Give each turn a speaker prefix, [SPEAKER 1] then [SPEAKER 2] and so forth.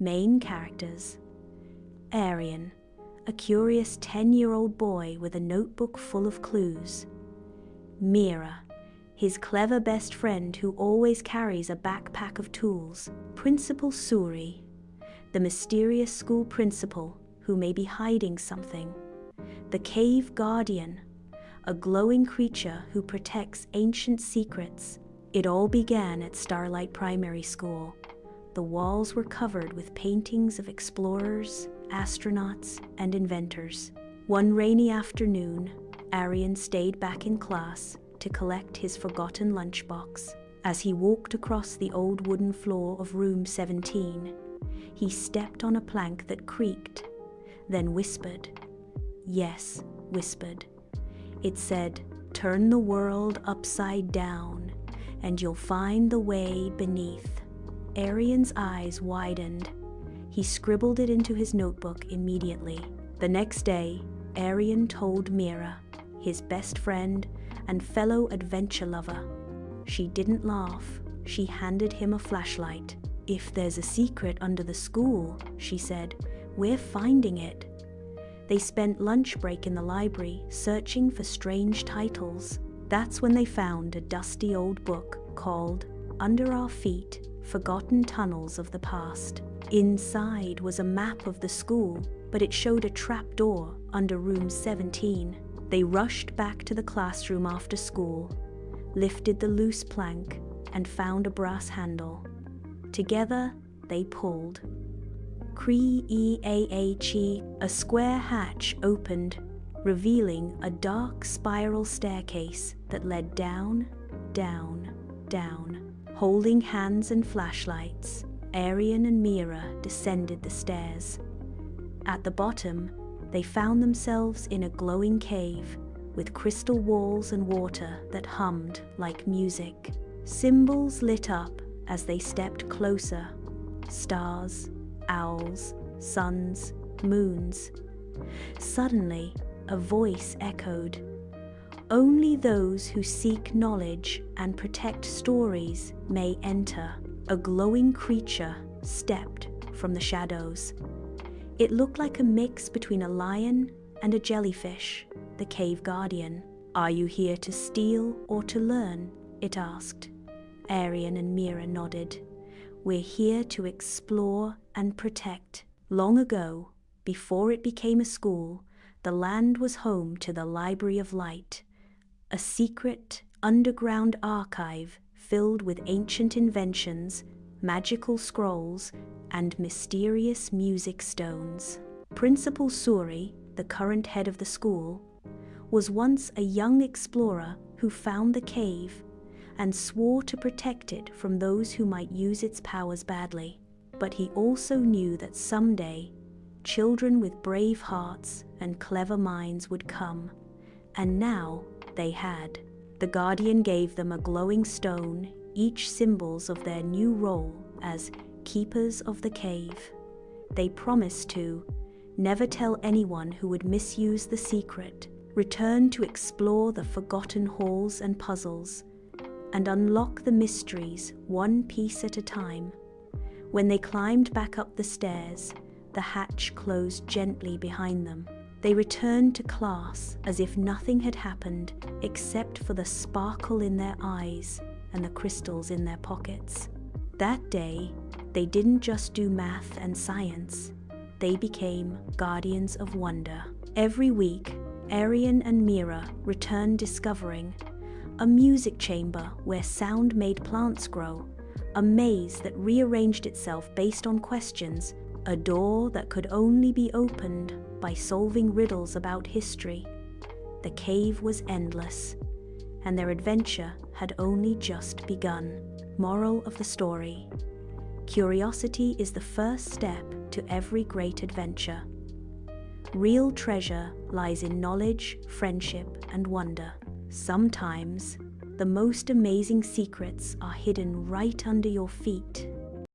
[SPEAKER 1] Main characters: Arian, a curious 10-year-old boy with a notebook full of clues. Mira, his clever best friend who always carries a backpack of tools. Principal Suri, the mysterious school principal who may be hiding something. The Cave Guardian, a glowing creature who protects ancient secrets. It all began at Starlight Primary School. The walls were covered with paintings of explorers, astronauts, and inventors. One rainy afternoon, Arian stayed back in class to collect his forgotten lunchbox. As he walked across the old wooden floor of room 17, he stepped on a plank that creaked, then whispered. Yes, whispered. It said, "Turn the world upside down, and you'll find the way beneath." Arian's eyes widened. He scribbled it into his notebook immediately. The next day, Arian told Mira, his best friend and fellow adventure lover. She didn't laugh. She handed him a flashlight. "If there's a secret under the school," she said, "we're finding it." They spent lunch break in the library searching for strange titles. That's when they found a dusty old book called Under Our Feet: Forgotten Tunnels of the Past. Inside was a map of the school, but it showed a trap door under room 17. They rushed back to the classroom after school, lifted the loose plank, and found a brass handle. Together, they pulled. Cree-ee-a-che, a square hatch opened, revealing a dark spiral staircase that led down, down, down. Holding hands and flashlights, Arian and Mira descended the stairs. At the bottom, they found themselves in a glowing cave with crystal walls and water that hummed like music. Symbols lit up as they stepped closer. Stars, owls, suns, moons. Suddenly, a voice echoed. "Only those who seek knowledge and protect stories may enter." A glowing creature stepped from the shadows. It looked like a mix between a lion and a jellyfish, the Cave Guardian. "Are you here to steal or to learn?" it asked. Arian and Mira nodded. "We're here to explore and protect." Long ago, before it became a school, the land was home to the Library of Light, a secret underground archive filled with ancient inventions, magical scrolls, and mysterious music stones. Principal Suri, the current head of the school, was once a young explorer who found the cave and swore to protect it from those who might use its powers badly. But he also knew that someday, children with brave hearts and clever minds would come, and now they had. The Guardian gave them a glowing stone, each symbols of their new role as keepers of the cave. They promised to never tell anyone who would misuse the secret, return to explore the forgotten halls and puzzles, and unlock the mysteries one piece at a time. When they climbed back up the stairs, the hatch closed gently behind them. They returned to class as if nothing had happened except for the sparkle in their eyes and the crystals in their pockets. That day, they didn't just do math and science. They became Guardians of Wonder. Every week, Arian and Mira returned discovering a music chamber where sound made plants grow, a maze that rearranged itself based on questions, a door that could only be opened by solving riddles about history. The cave was endless, and their adventure had only just begun. Moral of the story: curiosity is the first step to every great adventure. Real treasure lies in knowledge, friendship, and wonder. Sometimes, the most amazing secrets are hidden right under your feet.